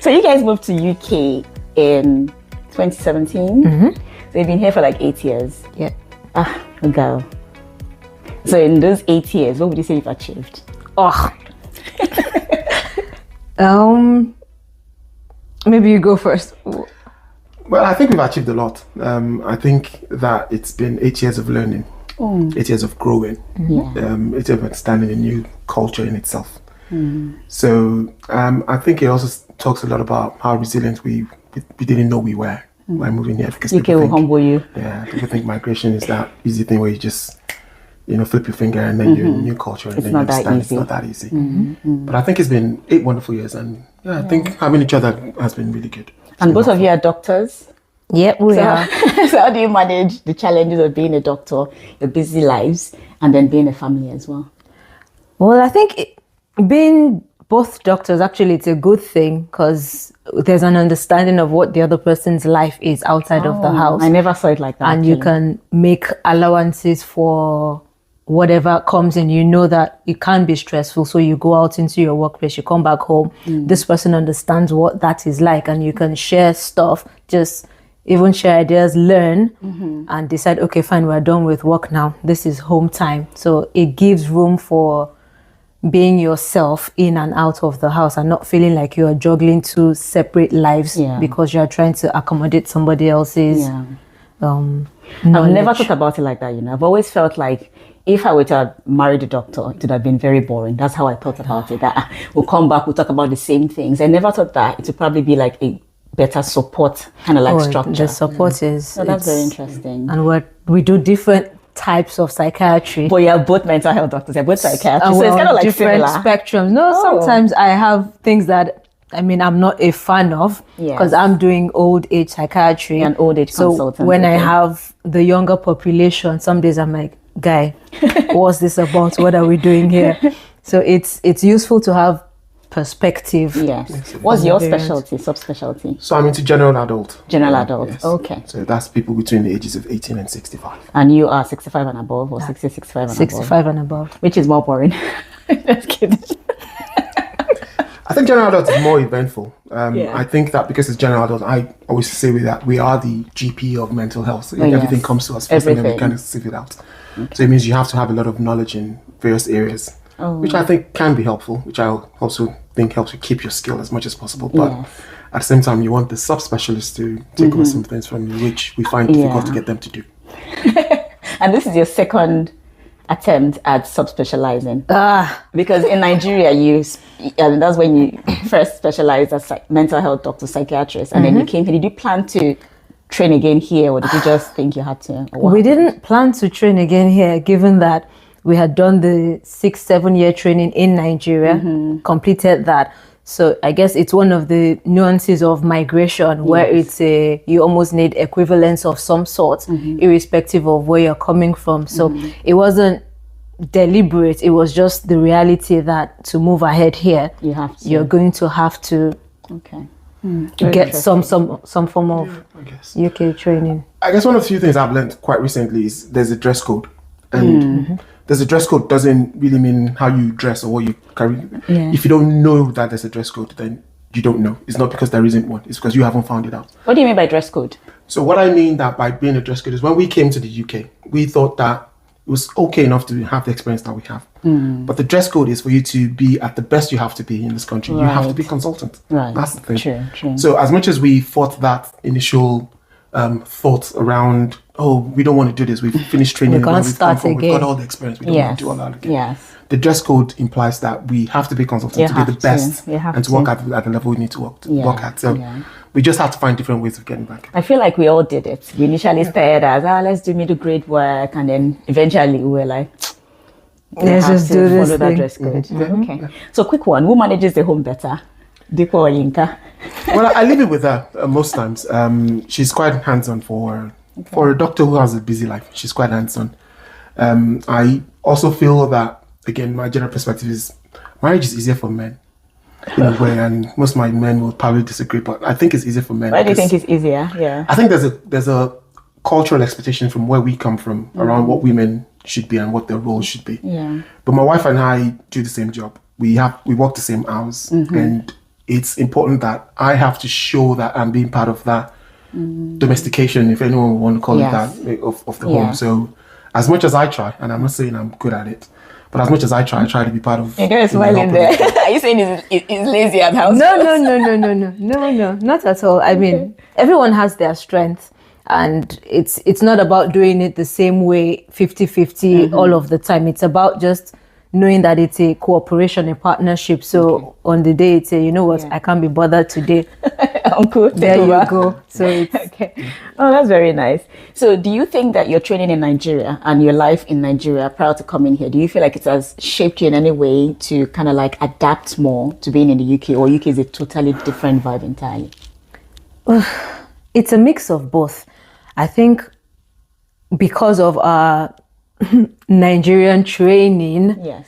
So you guys moved to UK in 2017. So you've been here for like 8 years. Yeah. Ah, girl. So in those 8 years, what would you say you've achieved? Oh. Maybe you go first. Well, I think we've achieved a lot. I think that it's been 8 years of learning, 8 years of growing, 8 years of understanding a new culture in itself. So I think it also talks a lot about how resilient we didn't know we were by moving here. Because UK will humble you. Yeah, people think migration is that easy thing where you just flip your finger and then you're in a new culture and It's then not you that understand easy. it's not that easy. But I think it's been 8 wonderful years, and I think having each other has been really good. And both of you are doctors. Yep, we are. So how do you manage the challenges of being a doctor, your busy lives, and then being a family as well? Well, I think being both doctors, actually, it's a good thing because there's an understanding of what the other person's life is outside of the house. I never saw it like that. And you can make allowances for whatever comes in. You know that it can be stressful, so you go out into your workplace, you come back home, this person understands what that is like, and you can share stuff, just even share ideas, learn, and decide, okay, fine, we're done with work now, this is home time. So it gives room for being yourself in and out of the house and not feeling like you're juggling two separate lives because you're trying to accommodate somebody else's I've never thought about it like that, I've always felt like if I were to have married a doctor, it would have been very boring. That's how I thought about it. That we'll come back, we'll talk about the same things. I never thought that it would probably be like a better support, kind of like structure. The support is... So that's very interesting. And we do different types of psychiatry. But you're both mental health doctors, you're both psychiatrists. So it's kind of like different similar. spectrums. No, sometimes I have things that I'm not a fan of because I'm doing old age psychiatry. And old age consultant. So when I have the younger population, some days I'm like, guy, what's this about? What are we doing here? So it's useful to have perspective. Yes. What's your specialty, subspecialty? So I'm into general adult. General adult. Yes. Okay. So that's people between the ages of 18 and 65. And you are 65 and above, or 60, 65 and above? 65 and above. Which is more boring. Just kidding. I think general adult is more eventful. I think that because it's general adult, I always say with that, we are the GP of mental health. So everything comes to us first and then we kind of sieve it out. Okay. So it means you have to have a lot of knowledge in various areas, which I think can be helpful, which I also think helps you keep your skill as much as possible. But at the same time, you want the subspecialists to take over some things from you, which we find difficult to get them to do. And this is your second attempt at subspecializing. Because in Nigeria, that's when you first specialized as mental health doctor, psychiatrist, and then you came here. Did you plan to train again here, or did you just think you had to? We didn't plan to train again here, given that we had done the 6-7 year training in Nigeria, completed that. So I guess it's one of the nuances of migration where it's you almost need equivalence of some sort, irrespective of where you're coming from. So it wasn't deliberate. It was just the reality that to move ahead here, you're going to have to get some form of UK training. I guess one of the few things I've learned quite recently is there's a dress code, and there's a dress code doesn't really mean how you dress or what you carry. If you don't know that there's a dress code, then you don't know. It's not because there isn't one. It's because you haven't found it out. What do you mean by dress code? So what I mean that by being a dress code is when we came to the UK, we thought that it was okay enough to have the experience that we have. But the dress code is for you to be at the best you have to be in this country. You have to be consultant. That's the thing. True. So as much as we fought that initial thoughts around, we don't want to do this, we've finished training, we can't start again. We've got all the experience, we don't want to do all that again. The dress code implies that we have to be consultants to be the best and to work at the level we need to work at. So we just have to find different ways of getting back. I feel like we all did it. We initially started as, let's do middle grade work, and then eventually we were like, let's just do this follow that dress code. So quick one, who manages the home better? Dipo or Yinka? Well, I leave it with her most times. She's quite hands-on for a doctor who has a busy life. She's quite hands-on. I also feel that, again, my general perspective is marriage is easier for men in a way, and most of my men will probably disagree, but I think it's easier for men. Why do you think it's easier? Yeah, I think there's a cultural expectation from where we come from around what women should be and what their roles should be. But my wife and I do the same job. We work the same hours, and it's important that I have to show that I'm being part of that domestication, if anyone would want to call it that, of the home. So as much as I try, and I'm not saying I'm good at it, but as much as I try to be part of. You're going to smile in there. Are you saying he's lazy at house? No, not at all. I mean, everyone has their strengths, and it's not about doing it the same way 50-50 all of the time. It's about just knowing that it's a cooperation, a partnership. So on the day it's you know what, I can't be bothered today. Uncle, there you go. So it's okay. Oh, that's very nice. So do you think that your training in Nigeria and your life in Nigeria prior to coming here, do you feel like it has shaped you in any way to kind of like adapt more to being in the UK, or UK is a totally different vibe entirely? It's a mix of both. I think because of our Nigerian training, yes,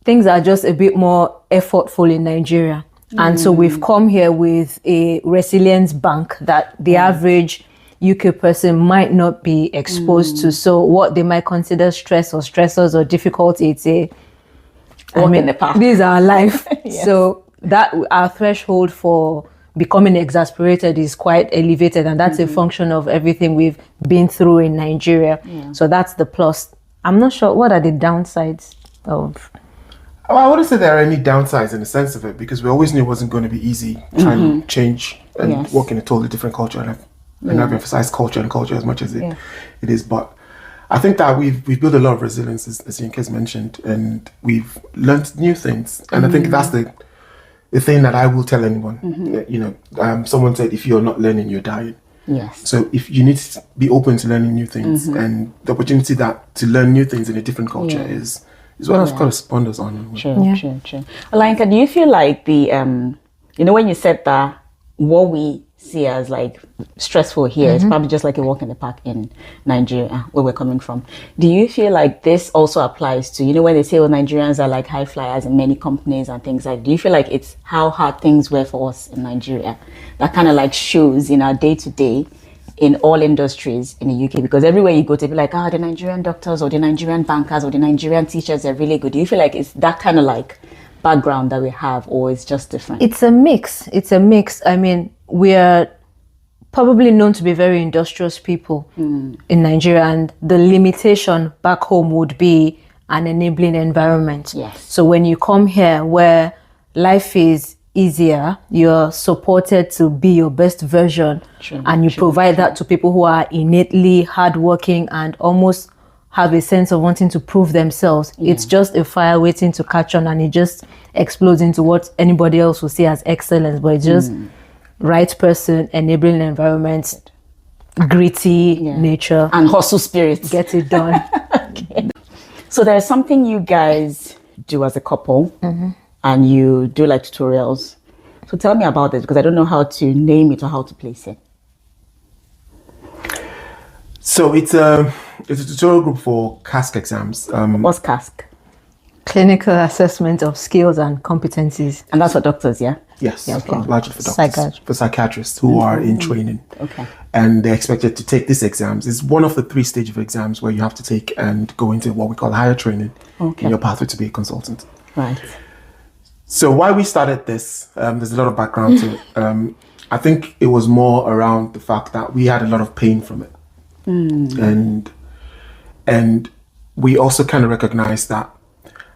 things are just a bit more effortful in Nigeria. And so we've come here with a resilience bank that the average UK person might not be exposed to. So what they might consider stress or stressors or difficulty, it's a walk in the park. These are life. Yes. So that our threshold for becoming exasperated is quite elevated, and that's a function of everything we've been through in Nigeria. So that's the plus. I'm not sure what are the downsides of. Well, I wouldn't say there are any downsides in the sense of it, because we always knew it wasn't going to be easy trying to change and work in a totally different culture. And I've emphasized culture and culture as much as it is. But I think that we've built a lot of resilience, as Yinka has mentioned, and we've learned new things. And I think that's the thing that I will tell anyone. You know, someone said, if you're not learning, you're dying. Yes. So if you need to be open to learning new things, and the opportunity to learn new things in a different culture is what I've corresponded on. True. Well, Yinka, do you feel like the, you know, when you said that what we see as like stressful here is probably just like a walk in the park in Nigeria, where we're coming from. Do you feel like this also applies to, you know, when they say, well, Nigerians are like high flyers in many companies and things like, do you feel like it's how hard things were for us in Nigeria that kind of like shows in our day-to-day in all industries in the UK? Because everywhere you go to be like, the Nigerian doctors or the Nigerian bankers or the Nigerian teachers are really good. Do you feel like it's that kind of like background that we have, or it's just different? It's a mix. I mean, we are probably known to be very industrious people in Nigeria, and the limitation back home would be an enabling environment. Yes. So when you come here where life is easier, you're supported to be your best version, and you provide that to people who are innately hardworking and almost have a sense of wanting to prove themselves. It's just a fire waiting to catch on, and it just explodes into what anybody else will see as excellence, but it's just right person, enabling environment, gritty nature, and hustle spirit. Get it done. Okay. So there's something you guys do as a couple, and you do like tutorials. So tell me about this, because I don't know how to name it or how to place it. So it's a tutorial group for CASC exams. What's CASC? Clinical assessment of skills and competencies. And that's for doctors, yeah? Yes, okay. Largely for doctors, for psychiatrists who are in training. Okay. And they're expected to take these exams. It's one of the 3 stages of exams where you have to take and go into what we call higher training in your pathway to be a consultant. Right. So why we started this, there's a lot of background to it. I think it was more around the fact that we had a lot of pain from it. And we also kind of recognized that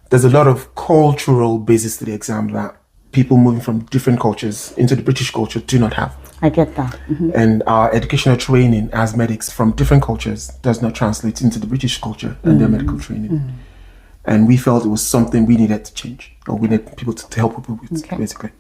there's a lot of cultural basis to the exam that people moving from different cultures into the British culture do not have. I get that. And our educational training as medics from different cultures does not translate into the British culture and their medical training. And we felt it was something we needed to change, or we needed people to help people with, basically.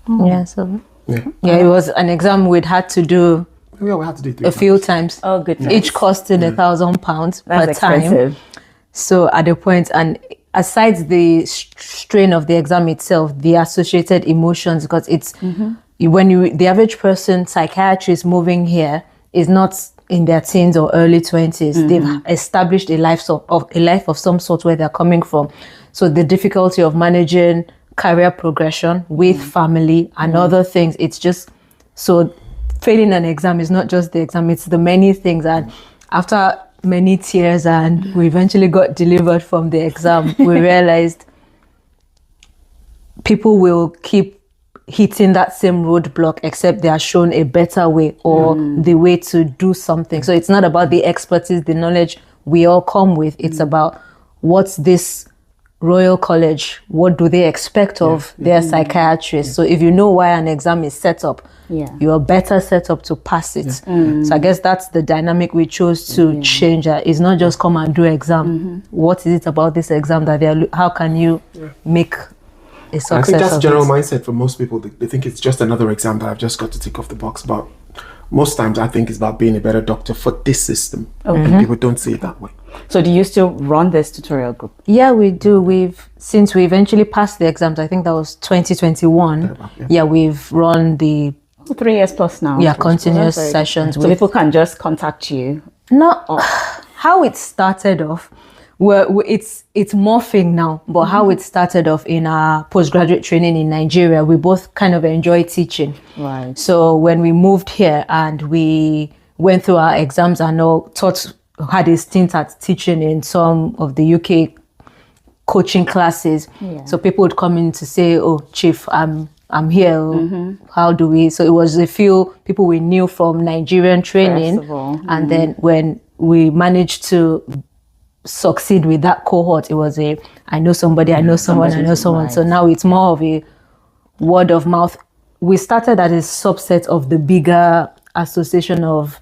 It was an exam we'd had to do. We had to do it a few times. Oh, goodness. Each costing £1,000 per expensive. time. So at the point, and aside the strain of the exam itself, the associated emotions, because it's when the average person, psychiatrist moving here is not in their teens or early 20s. They've established a life of some sort where they're coming from. So the difficulty of managing career progression with family and other things, it's just so. Failing an exam is not just the exam, it's the many things. And after many tears and we eventually got delivered from the exam, we realized people will keep hitting that same roadblock, except they are shown a better way or the way to do something. So it's not about the expertise, the knowledge we all come with. It's about what's this Royal College, what do they expect of their psychiatrists? So if you know why an exam is set up, you're better set up to pass it. So I guess that's the dynamic we chose to change. It's not just come and do exam. What is it about this exam that how can you make a success? I think that's of general it? mindset for most people. They think it's just another exam that I've just got to tick off the box. But most times I think it's about being a better doctor for this system. And people don't see it that way. So do you still run this tutorial group? Yeah, we do. Since we eventually passed the exams, I think that was 2021. We've run the 3 years plus now. Yeah, continuous sessions. So people can just contact you. How it started off, it's morphing now, but how it started off in our postgraduate training in Nigeria, we both kind of enjoy teaching. Right. So when we moved here and we went through our exams and all, had a stint at teaching in some of the UK coaching classes. So people would come in to say, "Oh, Chief, I'm here. How do we?" So it was a few people we knew from Nigerian training, and then when we managed to succeed with that cohort, it was I know somebody, I know someone, I know someone. Right. So now it's more of a word of mouth. We started as a subset of the bigger association of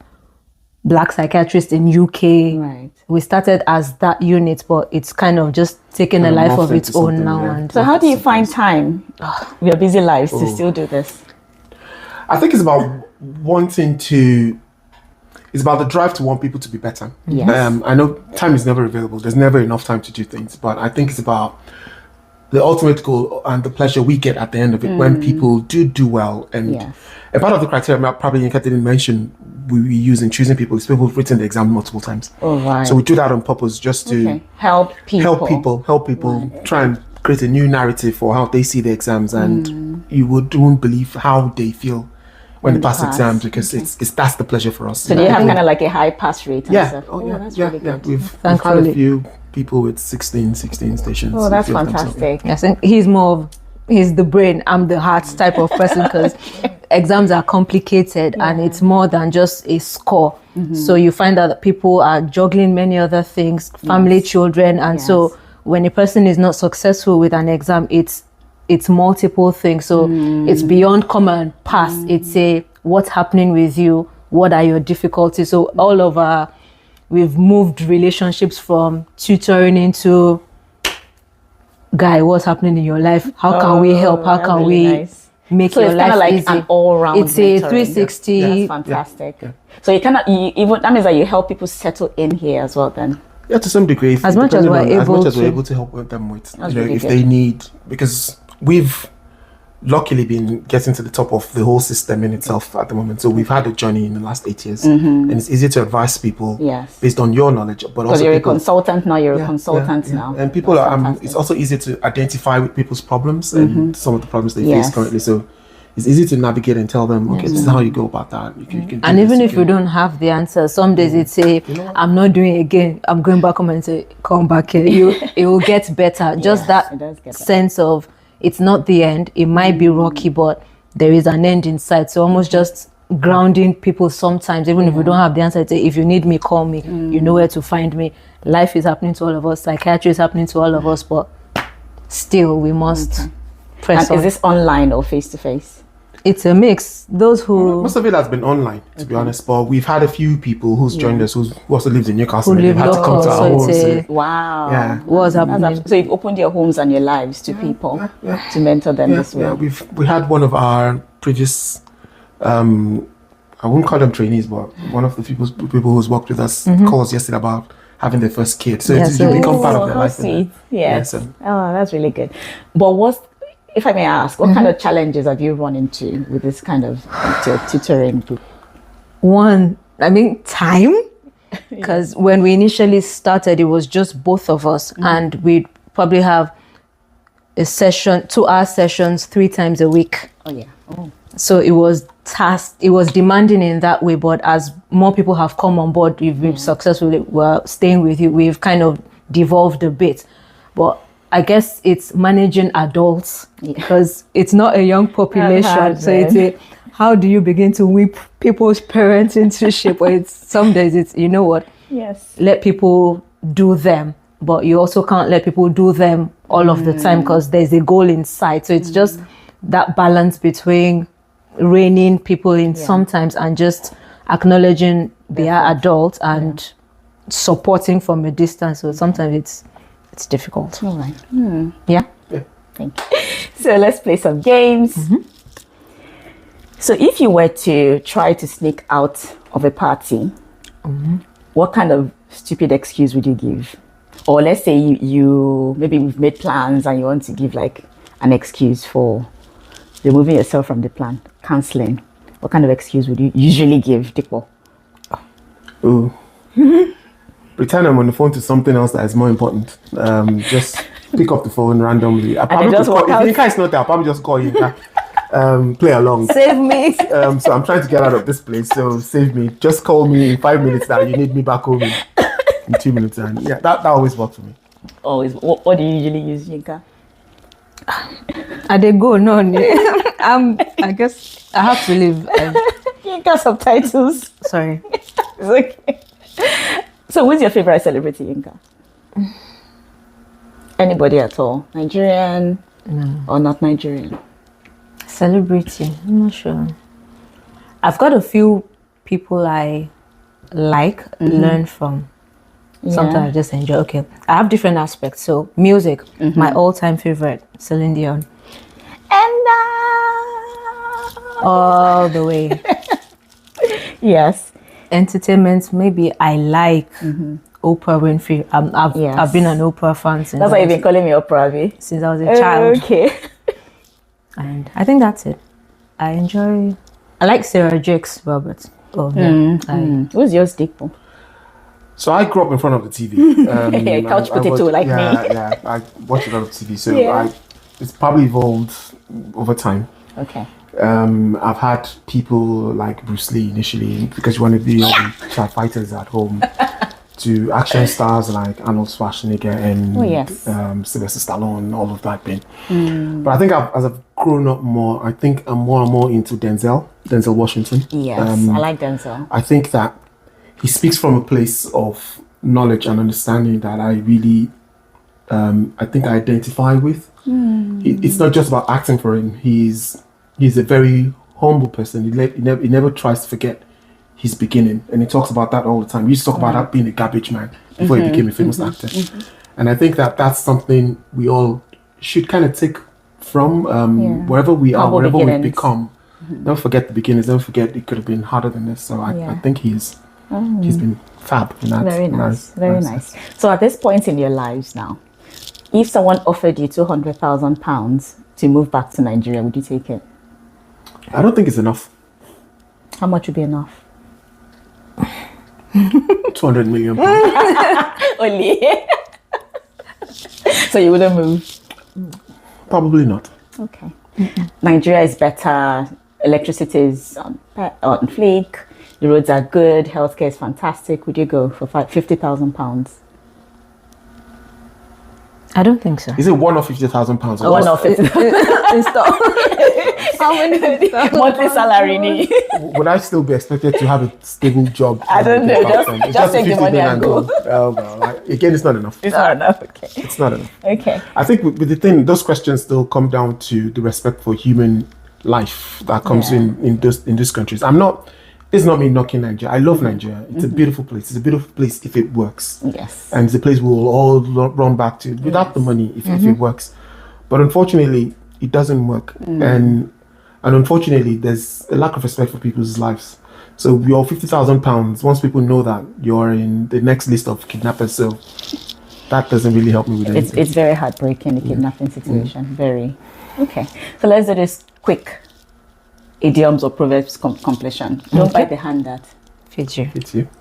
Black psychiatrists in UK. Right. We started as that unit, but it's kind of just taken a life of its own now. And so how do you find time with your busy lives to still do this? I think it's about it's about the drive to want people to be better. Yes. I know time is never available. There's never enough time to do things, but I think it's about the ultimate goal and the pleasure we get at the end of it when people do well. And part of the criteria probably Yinka didn't mention we use in choosing people is people who've written the exam multiple times. Oh, right. So we do that on purpose just to help people, right. Try and create a new narrative for how they see the exams, and you won't believe how they feel when they pass exams, because it's that's the pleasure for us. So do you have kind of like a high pass rate? And stuff? That's really good. We've had a few people with 16 stations. Oh, that's fantastic. I think he's the brain, I'm the heart type of person, because exams are complicated and it's more than just a score. So you find out that people are juggling many other things, family, children, and so when a person is not successful with an exam, it's multiple things. So it's beyond come and pass. It's what's happening with you, what are your difficulties. So all of we've moved relationships from tutoring into, guy, what's happening in your life? How can we help? How can we make your life like easy? An all-round it's a 360. That's fantastic. So you that means that you help people settle in here as well then? Yeah, to some degree. As much as we're able to help them with, really if they need, because we've luckily been getting to the top of the whole system in itself at the moment. So we've had a journey in the last 8 years, and it's easy to advise people based on your knowledge. But also, you're a consultant now. You're a consultant now, and people are. It's also easy to identify with people's problems and some of the problems they face currently. So it's easy to navigate and tell them, okay, this is how you go about that. You can and even if you don't have the answer, some days it's I'm not doing it again. I'm going back home and say, come back here. It will get better. Just that sense of, it's not the end. It might be rocky, but there is an end in sight. So almost just grounding people sometimes, even if we don't have the answer, say, if you need me, call me. You know where to find me. Life is happening to all of us. Psychiatry is happening to all of us, but still we must press on. Is this online or face-to-face? It's a mix. Those who... Most of it has been online, to be honest, but we've had a few people who's joined us who also lived in Newcastle. They've had to come to our homes. Wow. Yeah. What's happening? So you've opened your homes and your lives to people to mentor them this way. Yeah, we had one of our previous, I wouldn't call them trainees, but one of the people who's worked with us called us yesterday about having their first kid. So you become part of their life. Sweet. Yes. Oh, that's really good. But if I may ask, what kind of challenges have you run into with this kind of tutoring group? One, time. Because when we initially started, it was just both of us, and we'd probably have a session, 2-hour sessions 3 times a week. Oh, yeah. Oh. So it was demanding in that way, but as more people have come on board, we've been successful, we're staying with you, we've kind of devolved a bit. But I guess it's managing adults because it's not a young population. So it's how do you begin to whip people's parents into shape? Or some days it's, you know what? Yes. Let people do them, but you also can't let people do them all of the time because there's a goal in sight. So it's just that balance between reining people in sometimes and just acknowledging they are adults and supporting from a distance. So sometimes it's difficult. All right. Yeah. Thank you. So let's play some games. So if you were to try to sneak out of a party, what kind of stupid excuse would you give? Or let's say you maybe we've made plans and you want to give like an excuse for removing yourself from the plan, cancelling. What kind of excuse would you usually give, Dipo? Ooh. Pretend I'm on the phone to something else that is more important. Just pick up the phone randomly. If Yinka is not there, I'll probably just call Yinka. Play along. Save me. So I'm trying to get out of this place, so save me. Just call me in 5 minutes that you need me back home in 2 minutes. And yeah, that always works for me. Always. What do you usually use, Yinka? I did go, no. I guess I have to leave. Yinka subtitles. Sorry. It's okay. So who's your favorite celebrity, Yinka? Anybody at all? Nigerian or not Nigerian? Celebrity, I'm not sure. I've got a few people I like, learn from. Sometimes I just enjoy. Okay, I have different aspects. So music, my all-time favorite, Celine Dion. And all the way. Yes. Entertainment, maybe I like Oprah Winfrey. I've been an Oprah fan since. That's why you've been calling me Oprah, Abby? Since I was a child. Okay. And I think that's it. I like Sarah Jakes Roberts. Who's yours, Dipo? So I grew up in front of the TV. Couch potato like me. Yeah, I watched a lot of TV. So it's probably evolved over time. Okay. I've had people like Bruce Lee initially because you want to be all the child fighters at home to action stars like Arnold Schwarzenegger and Sylvester Stallone, all of that been. But I think as I've grown up more, I think I'm more and more into Denzel Washington. Yes, I like Denzel. I think that he speaks from a place of knowledge and understanding that I really, I think I identify with. It's not just about acting for him. He's a very humble person. He never tries to forget his beginning, and he talks about that all the time. He used to talk about that being a garbage man before he became a famous actor. And I think that that's something we all should kind of take from wherever we are, wherever we've become. Don't forget the beginnings. Don't forget it could have been harder than this. So I think he's been fab in that. Very nice. Very nice. So at this point in your lives now, if someone offered you £200,000 to move back to Nigeria, would you take it? I don't think it's enough. How much would be enough? 200 million. Only. So you wouldn't move? Probably not. Okay. Nigeria is better. Electricity is on fleek. The roads are good. Healthcare is fantastic. Would you go for £50,000? I don't think so. Is it one of £50,000? One of How many monthly salary? Would I still be expected to have a stable job? I don't know. Just take the money and go. Again, it's not enough. It's not enough. Okay. It's not enough. Okay. I think with the thing, those questions still come down to the respect for human life that comes in those countries. It's not me knocking Nigeria. I love Nigeria. It's a beautiful place. It's a beautiful place if it works. Yes. And it's a place we will all run back to without the money if it works. But unfortunately, it doesn't work. And unfortunately, there's a lack of respect for people's lives. So your £50,000, once people know that you're in the next list of kidnappers, so that doesn't really help me with anything. It's very heartbreaking, the kidnapping situation. Very. Okay. So let's do this quick idioms or proverbs completion. Don't bite the hand that feeds you.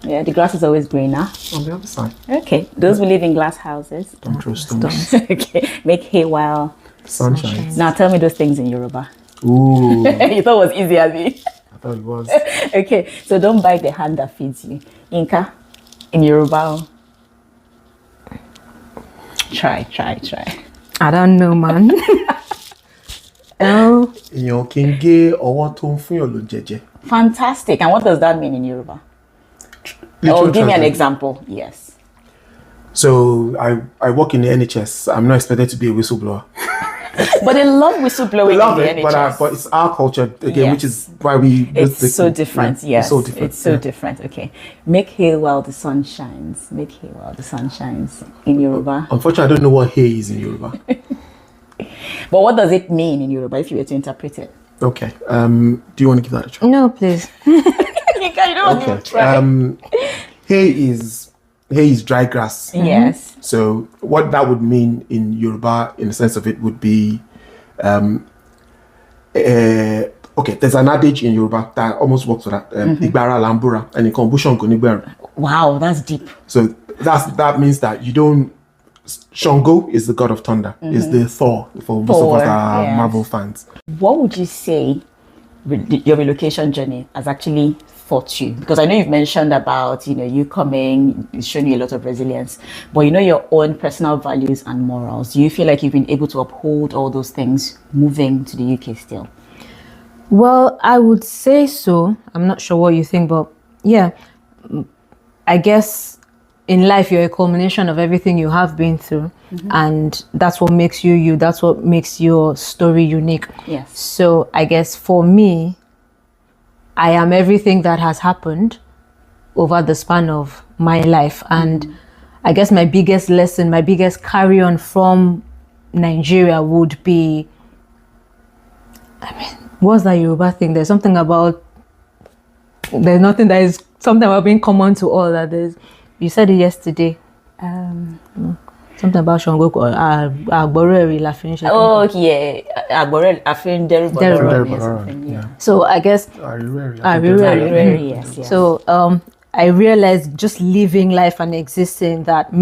Yeah, the grass is always greener on the other side. Okay. Those who live in glass houses. Don't throw stones. Okay. Make hay while sun shines. Now tell me those things in Yoruba. Ooh. You thought it was easy, Abby? I thought it was. Okay. So don't bite the hand that feeds you. Yinka, in Yoruba. Try. I don't know, man. Èèyàn kì í gé ọwọ́ tó ń fún yàn ló jẹjẹ. Fantastic. And what does that mean in Yoruba? Or give me an example. Yes. So I work in the NHS. I'm not expected to be a whistleblower. But they love whistleblowing We love in it, the NHS. but it's our culture again, which is why we. It's so different. Yeah, Yes, it's so different. It's so different. Okay, make hay while the sun shines. Make hay while the sun shines in Yoruba. Unfortunately, I don't know what hay is in Yoruba. But what does it mean in Yoruba if you were to interpret it? Okay. Do you want to give that a try? No, please. Yinka, you don't want to try. Hay is dry grass. Yes. So what that would mean in Yoruba, in the sense of it, would be, okay, there's an adage in Yoruba that almost works for that. Igbara lambura, and in Konbushon Gonigbera. Wow, that's deep. So that means that you don't. Shango is the god of thunder. Is the Thor for most of us that are Marvel fans. What would you say your relocation journey has actually taught you? Because I know you've mentioned about, you coming, it's shown you a lot of resilience, but your own personal values and morals. Do you feel like you've been able to uphold all those things moving to the UK still? Well, I would say so. I'm not sure what you think, but yeah, I guess in life, you're a culmination of everything you have been through. And that's what makes you you. That's what makes your story unique. Yes. So I guess for me, I am everything that has happened over the span of my life. And I guess my biggest lesson, my biggest carry on from Nigeria would be, what's that Yoruba thing? There's something about, there's nothing that is something about being common to all that is. You said it yesterday. Something about Shango. Oh, yeah. Yeah. So I guess. Yes. So I realized just living life and existing that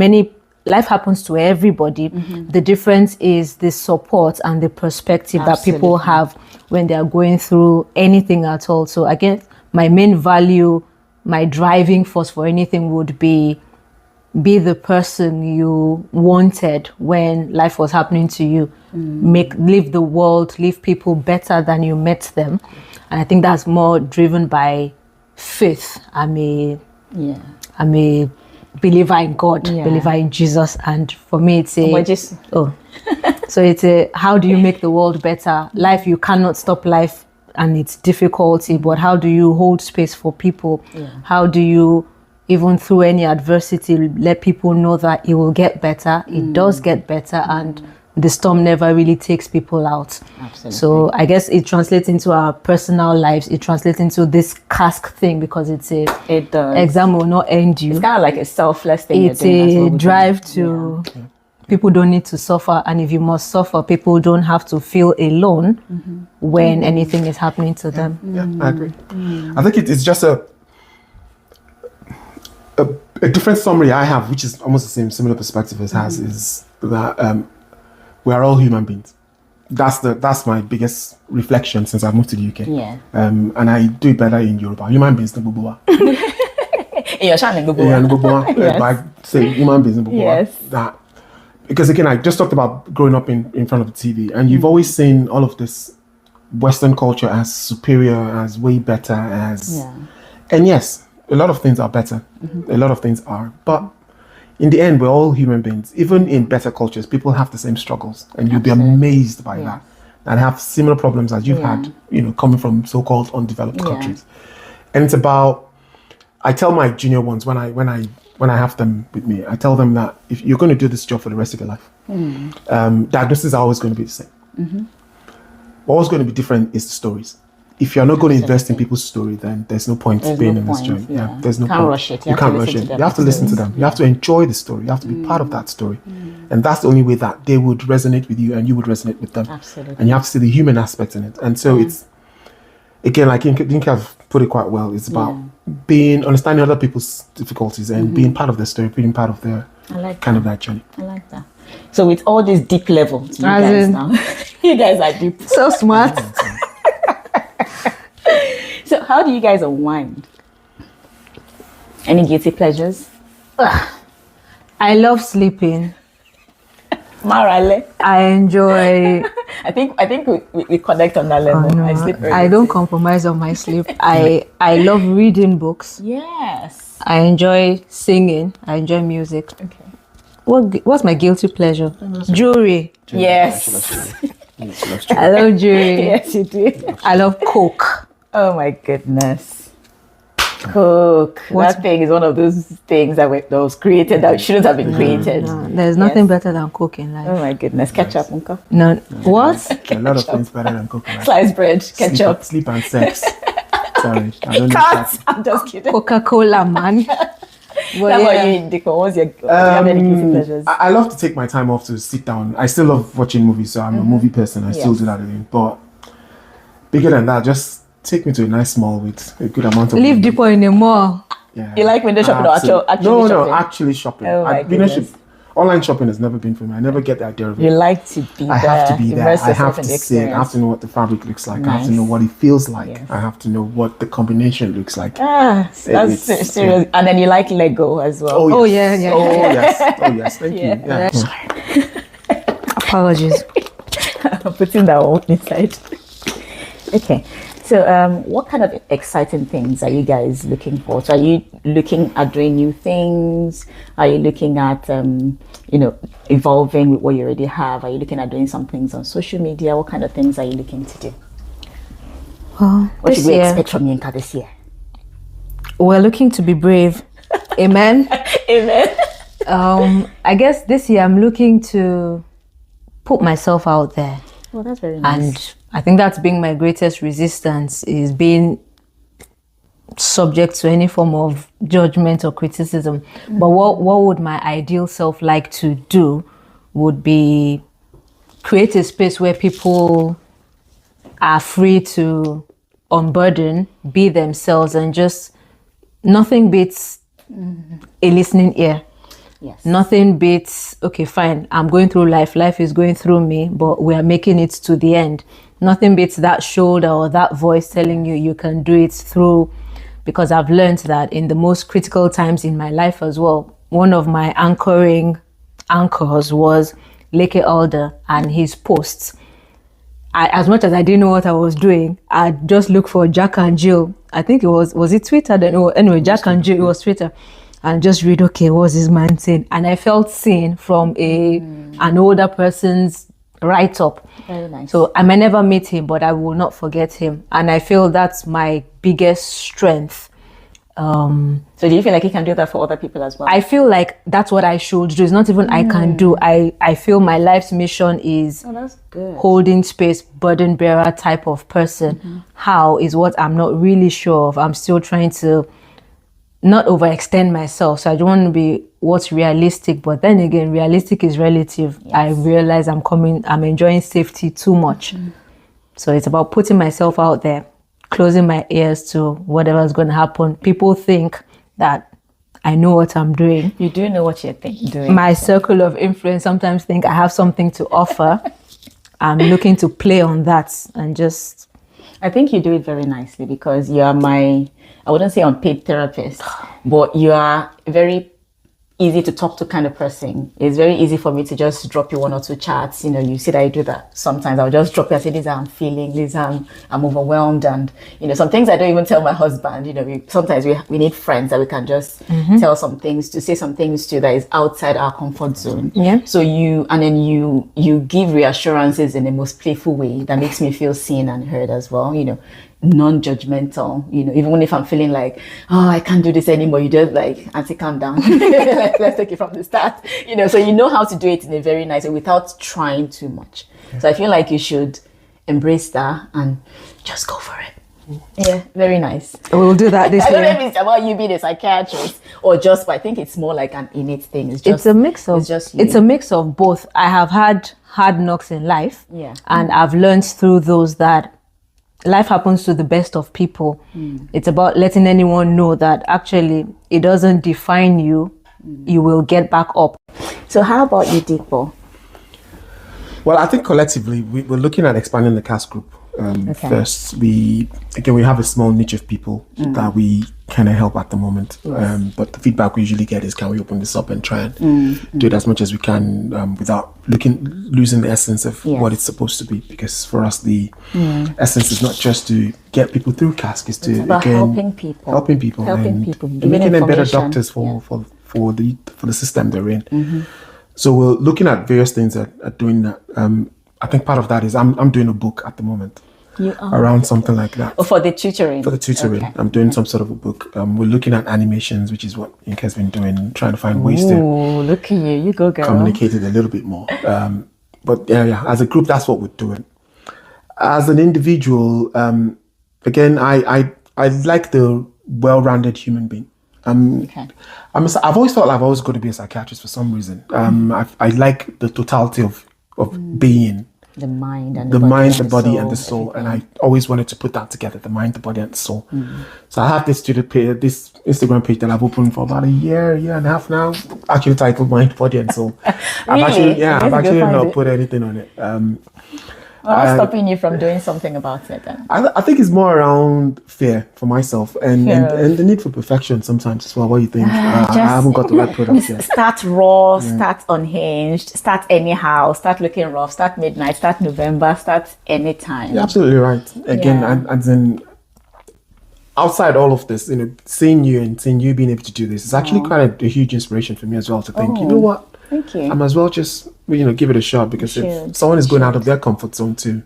life happens to everybody. The difference is the support and the perspective that people have when they are going through anything at all. So I guess my main value, my driving force for anything would be the person you wanted when life was happening to you. Leave the world, leave people better than you met them. And I think that's more driven by faith. I'm a believer in God, believer in Jesus. And for me, it's so it's how do you make the world better? Life, you cannot stop life and its difficulty, but how do you hold space for people? How do you, even through any adversity, let people know that it will get better? It does get better, and the storm never really takes people out. Absolutely. So I guess it translates into our personal lives. It translates into this CASC thing because it does. Exam will not end you. It's kind of like a selfless thing. It's a drive to. People don't need to suffer, and if you must suffer, people don't have to feel alone when anything is happening to them. Yeah, I agree. I think it's just a different summary I have, which is almost the same, similar perspective as has, is that we are all human beings. That's my biggest reflection since I moved to the UK. Yeah. And I do it better in Yoruba. Human beings in Bubuwa. Yes. I say human beings in Bubuwa. Yes. That. Because again, I just talked about growing up in front of the TV, and you've always seen all of this Western culture as superior, as way better, and yes, a lot of things are better. A lot of things are, but in the end, we're all human beings. Even in better cultures, people have the same struggles, and you'll be amazed by that, and have similar problems as you've had, coming from so-called undeveloped countries. And it's about, I tell my junior ones when I have them with me, I tell them that if you're going to do this job for the rest of your life, diagnoses are always going to be the same. What's going to be different is the stories. If you're not going to invest in people's story, then there's no point being in this journey. Yeah, there's no point. Rush it. You can't rush it. You have to listen to them. You have to enjoy the story. You have to be part of that story. And that's the only way that they would resonate with you and you would resonate with them. Absolutely. And you have to see the human aspect in it. And so it's, again, like Yinka have put it quite well, it's about understanding other people's difficulties and being part of their story, being part of their that journey. I like that. So with all this deep level, you guys now, you guys are deep. So smart. So how do you guys unwind? Any guilty pleasures? I love sleeping. Marale. I enjoy. I think we connect on that level. No, I sleep early. I don't compromise on my sleep. I love reading books. Yes. I enjoy singing. I enjoy music. Okay. What's my guilty pleasure? Jewelry. Yes. I love jewelry. Yes, you do. I love Coke. Oh my goodness. Coke. That thing is one of those things that was created that shouldn't have been created. No, there's nothing better than Coke in life. Oh my goodness. Ketchup, Uncle. No. What? A lot of things better than coconut. Sliced bread, ketchup. Sleep and sex. Sorry, I don't know Cat. that. I'm just kidding. Coca-Cola, man. What about you, Dipo? What's your do you have any guilty pleasures? I love to take my time off to sit down. I still love watching movies, so I'm a movie person. I still do that again. But bigger than that, just take me to a nice mall with a good amount of Leave money. Dipo in the mall. Yeah. You like window shopping or actually No, shopping? actually shopping. Oh my goodness. Online shopping has never been for me. I never get the idea of it. You like to be there. I have to be there. immerse I yourself have in to the see it. I have experience. to know what the fabric looks like. I have to Nice. know what it feels like. Yes. I have to know what the combination looks like. That's It's- serious. And then you like Lego as well. Oh, yeah. Oh yes. Oh yes. Thank Yeah. you. Yeah. Apologies. I'm putting that one inside. Okay. So, what kind of exciting things are you guys looking for? So, are you looking at doing new things? Are you looking at, evolving with what you already have? Are you looking at doing some things on social media? What kind of things are you looking to do? Well, What should this we year, expect from Yinka this year? we're looking to be brave. Amen. Amen. I guess this year I'm looking to put myself out there. Well, that's very nice. And I think that's been my greatest resistance, is being subject to any form of judgment or criticism. But what would my ideal self like to do would be create a space where people are free to unburden, be themselves, and just nothing beats a listening ear. Yes. Nothing beats, okay, fine, I'm going through life. Life is going through me, but we are making it to the end. Nothing beats that shoulder or that voice telling you you can do it through, because I've learned that in the most critical times in my life as well, one of my anchors was Leke Alder and his posts. As much as I didn't know what I was doing, I just looked for Jack and Jill. I think it was it Twitter then? Oh, anyway, Jack and Jill, it was Twitter. And just read, okay, what's this man saying? And I felt seen from an older person's write-up. Very nice. So I may never meet him, but I will not forget him. And I feel that's my biggest strength. So do you feel like you can do that for other people as well? I feel like that's what I should do. It's not even I can do. I feel my life's mission is that's good. holding space, burden bearer type of person. How is what I'm not really sure of. I'm still trying to not overextend myself. So I don't want to be what's realistic, but then again, realistic is relative. Yes. I realize I'm enjoying safety too much. So it's about putting myself out there, closing my ears to whatever's going to happen. People think that I know what I'm doing. You do know what you're doing. My circle of influence sometimes think I have something to offer. I'm looking to play on that and just... I think you do it very nicely because you are I wouldn't say unpaid therapist, but you are very easy to talk to kind of person. It's very easy for me to just drop you one or two chats. You see that I do that sometimes. I'll just drop you and say, this I'm feeling, this I'm overwhelmed. And, some things I don't even tell my husband. Sometimes we need friends that we can just tell some things, to say some things to that is outside our comfort zone. Yeah. So you give reassurances in the most playful way that makes me feel seen and heard as well, non-judgmental, even if I'm feeling like, oh, I can't do this anymore, you just like, Auntie, calm down. Let's take it from the start. So you know how to do it in a very nice way without trying too much. So I feel like you should embrace that and just go for it. Yeah, very nice. We'll do that this I don't know year. if it's about you being a psychiatrist or just, but I think it's more like an innate thing. It's a mix of it's a mix of both. I have had hard knocks in life, Yeah. and I've learned through those that life happens to the best of people. It's about letting anyone know that actually it doesn't define you. You will get back up. So how about you, Dipo? Well, I think collectively we're looking at expanding the CASC group. first. We have a small niche of people that we kind of help at the moment. Yes. But the feedback we usually get is, can we open this up and try and do it as much as we can without losing the essence of what it's supposed to be? Because for us, the essence is not just to get people through CASC, it's to helping people, making them better doctors for the system they're in. So we're looking at various things at doing that. I think part of that is I'm doing a book at the moment. You are? Around something like that. Oh, for the tutoring? For the tutoring. Okay. I'm doing some sort of a book. We're looking at animations, which is what Yinka has been doing, trying to find ways to look at you go, girl. Communicate it a little bit more. But as a group, that's what we're doing. As an individual, again, I like the well-rounded human being. I've always felt like I've always got to be a psychiatrist for some reason. I like the totality of being. The mind and the body and the soul, and I always wanted to put that together: the mind, the body, and the soul. So I have this this Instagram page that I've opened for about a year and a half now. Actually titled Mind, Body, and Soul. Really? I've actually not put anything on it. What's stopping you from doing something about it then? I think it's more around fear for myself and the need for perfection sometimes as well. What do you think? I haven't got the right product yet. Start raw, start unhinged, start anyhow, start looking rough, start midnight, start November, start anytime. You're absolutely right. Again, and then outside all of this, seeing you being able to do this is actually quite a huge inspiration for me as well to think, you know what? Thank you. I might as well just give it a shot, because if someone is going out of their comfort zone to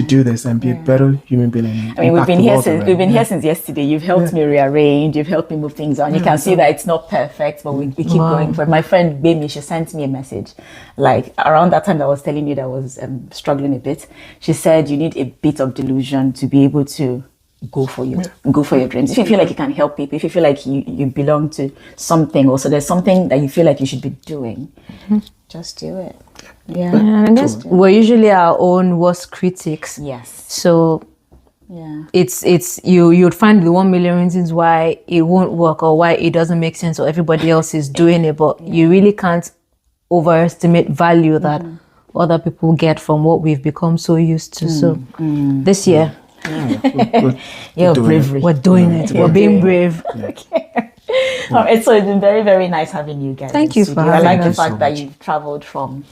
do this and be a better human being. We've been here since yesterday. You've helped me rearrange. You've helped me move things on. You can see that it's not perfect, but we keep going for it. My friend Bemi, she sent me a message, like around that time that I was telling you that I was struggling a bit. She said you need a bit of delusion to be able to go for your dreams. If you feel like you can help people, if you feel like you belong to something, or so there's something that you feel like you should be doing, just do it. I guess we're usually our own worst critics. Yes. So it's you'd find the 1 million reasons why it won't work or why it doesn't make sense or everybody else is doing it, but you really can't overestimate value that other people get from what we've become so used to. So this year, You're bravery. We're doing it. We're being brave. Okay. All right. So it's been very, very nice having you guys. Thank you for having us. I like the so fact that you've traveled from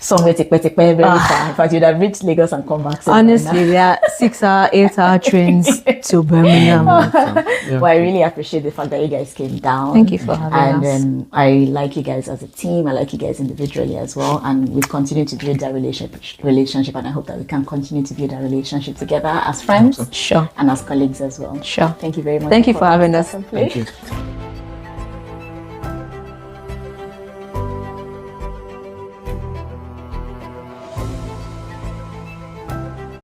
somewhere very far. In fact, you'd have reached Lagos and come back. Honestly, there are 6-hour, 8-hour trains to Birmingham. Well, I really appreciate the fact that you guys came down. Thank you for having us. And I like you guys as a team. I like you guys individually as well. And we've continued to build that relationship. And I hope that we can continue to build that relationship together as friends. Sure. And as colleagues as well. Sure. Thank you very much. Thank you for having us. Thank you.